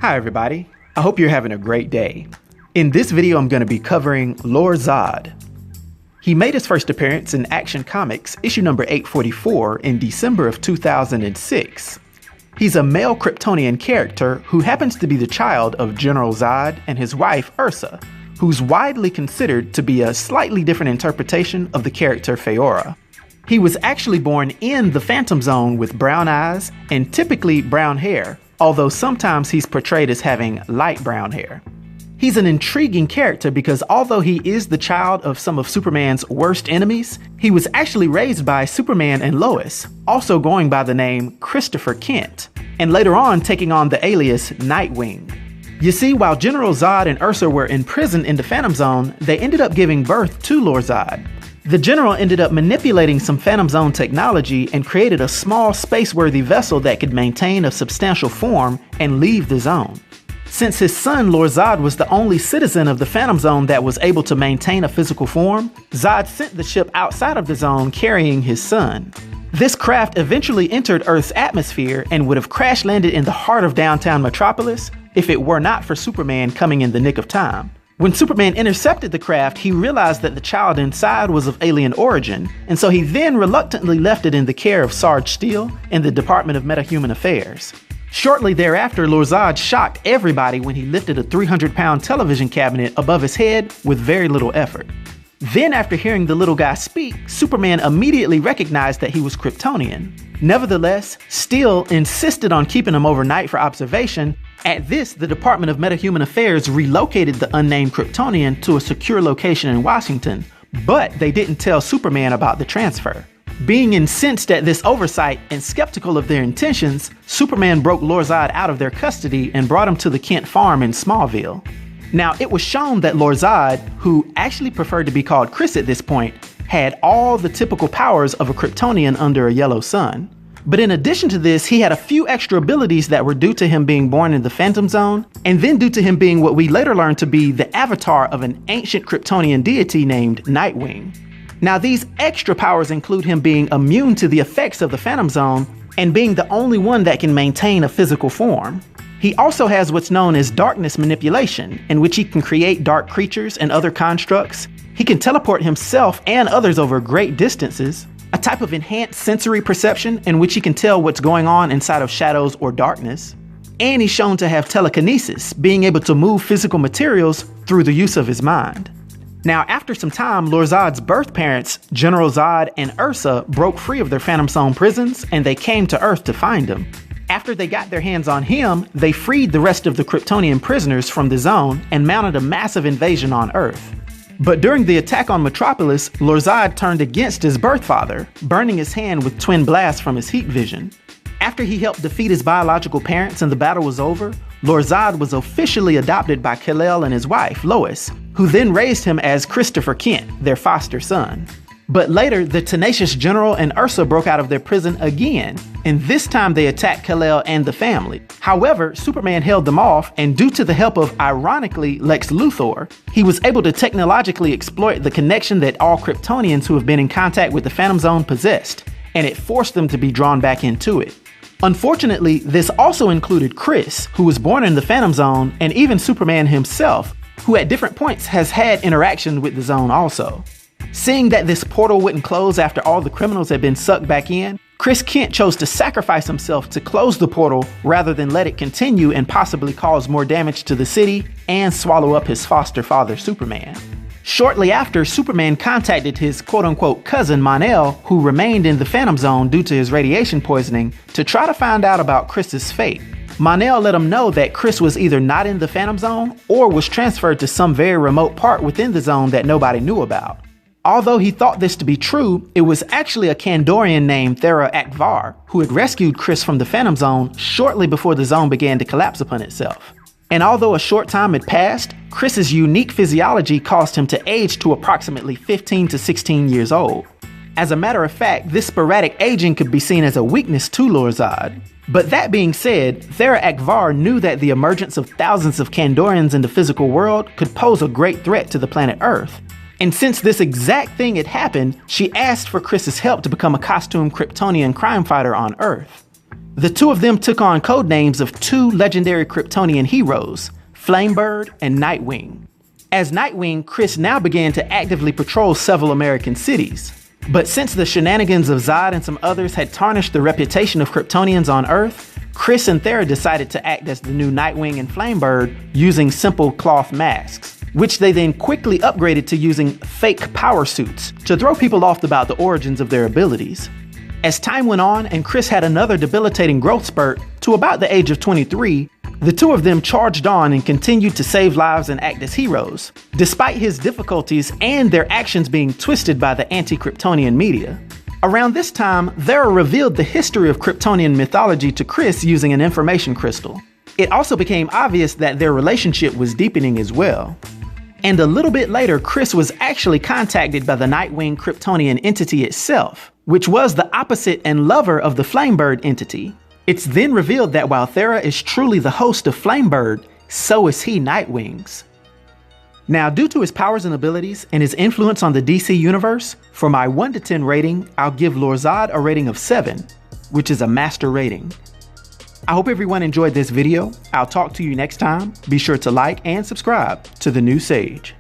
Hi everybody, I hope you're having a great day. In this video I'm going to be covering Lor Zod. He made his first appearance in Action Comics issue number 844 in December of 2006. He's a male Kryptonian character who happens to be the child of General Zod and his wife Ursa, who's widely considered to be a slightly different interpretation of the character Faora. He was actually born in the Phantom Zone with brown eyes and typically brown hair, although sometimes he's portrayed as having light brown hair. He's an intriguing character because although he is the child of some of Superman's worst enemies, he was actually raised by Superman and Lois, also going by the name Christopher Kent, and later on taking on the alias Nightwing. You see, while General Zod and Ursa were imprisoned in the Phantom Zone, they ended up giving birth to Lor Zod. The General ended up manipulating some Phantom Zone technology and created a small space-worthy vessel that could maintain a substantial form and leave the zone. Since his son Lor Zod was the only citizen of the Phantom Zone that was able to maintain a physical form, Zod sent the ship outside of the zone carrying his son. This craft eventually entered Earth's atmosphere and would have crash-landed in the heart of downtown Metropolis if it were not for Superman coming in the nick of time. When Superman intercepted the craft, he realized that the child inside was of alien origin, and so he then reluctantly left it in the care of Sarge Steele in the Department of Metahuman Affairs. Shortly thereafter, Lor Zod shocked everybody when he lifted a 300-pound television cabinet above his head with very little effort. Then, after hearing the little guy speak, Superman immediately recognized that he was Kryptonian. Nevertheless, Steele insisted on keeping him overnight for observation. At this, the Department of Metahuman Affairs relocated the unnamed Kryptonian to a secure location in Washington, but they didn't tell Superman about the transfer. Being incensed at this oversight and skeptical of their intentions, Superman broke Lor Zod out of their custody and brought him to the Kent farm in Smallville. Now, it was shown that Lor Zod, who actually preferred to be called Chris at this point, had all the typical powers of a Kryptonian under a yellow sun. But in addition to this, he had a few extra abilities that were due to him being born in the Phantom Zone, and then due to him being what we later learned to be the avatar of an ancient Kryptonian deity named Nightwing. Now, these extra powers include him being immune to the effects of the Phantom Zone and being the only one that can maintain a physical form. He also has what's known as darkness manipulation, in which he can create dark creatures and other constructs. He can teleport himself and others over great distances, a type of enhanced sensory perception in which he can tell what's going on inside of shadows or darkness. And he's shown to have telekinesis, being able to move physical materials through the use of his mind. Now, after some time, Lor Zod's birth parents, General Zod and Ursa, broke free of their Phantom Zone prisons, and they came to Earth to find him. After they got their hands on him, they freed the rest of the Kryptonian prisoners from the zone and mounted a massive invasion on Earth. But during the attack on Metropolis, Lor Zod turned against his birth father, burning his hand with twin blasts from his heat vision. After he helped defeat his biological parents and the battle was over, Lor Zod was officially adopted by Kal-El and his wife, Lois, who then raised him as Christopher Kent, their foster son. But later, the tenacious General and Ursa broke out of their prison again, and this time they attacked Kal-El and the family. However, Superman held them off, and due to the help of, ironically, Lex Luthor, he was able to technologically exploit the connection that all Kryptonians who have been in contact with the Phantom Zone possessed, and it forced them to be drawn back into it. Unfortunately, this also included Chris, who was born in the Phantom Zone, and even Superman himself, who at different points has had interaction with the zone also. Seeing that this portal wouldn't close after all the criminals had been sucked back in, Chris Kent chose to sacrifice himself to close the portal rather than let it continue and possibly cause more damage to the city and swallow up his foster father Superman. Shortly after, Superman contacted his quote-unquote cousin Mon-El, who remained in the Phantom Zone due to his radiation poisoning, to try to find out about Chris's fate. Mon-El let him know that Chris was either not in the Phantom Zone or was transferred to some very remote part within the zone that nobody knew about. Although he thought this to be true, it was actually a Kandorian named Thara Ak-Var who had rescued Chris from the Phantom Zone shortly before the zone began to collapse upon itself. And although a short time had passed, Chris's unique physiology caused him to age to approximately 15 to 16 years old. As a matter of fact, this sporadic aging could be seen as a weakness to Lor Zod. But that being said, Thara Ak-Var knew that the emergence of thousands of Kandorians in the physical world could pose a great threat to the planet Earth. And since this exact thing had happened, she asked for Chris's help to become a costume Kryptonian crime fighter on Earth. The two of them took on code names of two legendary Kryptonian heroes, Flamebird and Nightwing. As Nightwing, Chris now began to actively patrol several American cities. But since the shenanigans of Zod and some others had tarnished the reputation of Kryptonians on Earth, Chris and Thara decided to act as the new Nightwing and Flamebird using simple cloth masks, which they then quickly upgraded to using fake power suits to throw people off about the origins of their abilities. As time went on and Chris had another debilitating growth spurt to about the age of 23, the two of them charged on and continued to save lives and act as heroes, despite his difficulties and their actions being twisted by the anti-Kryptonian media. Around this time, Thara revealed the history of Kryptonian mythology to Chris using an information crystal. It also became obvious that their relationship was deepening as well. And a little bit later, Chris was actually contacted by the Nightwing Kryptonian entity itself, which was the opposite and lover of the Flamebird entity. It's then revealed that while Thara is truly the host of Flamebird, so is he Nightwing's. Now, due to his powers and abilities and his influence on the DC universe, for my 1 to 10 rating, I'll give Lor Zod a rating of 7, which is a master rating. I hope everyone enjoyed this video. I'll talk to you next time. Be sure to like and subscribe to The New Sage.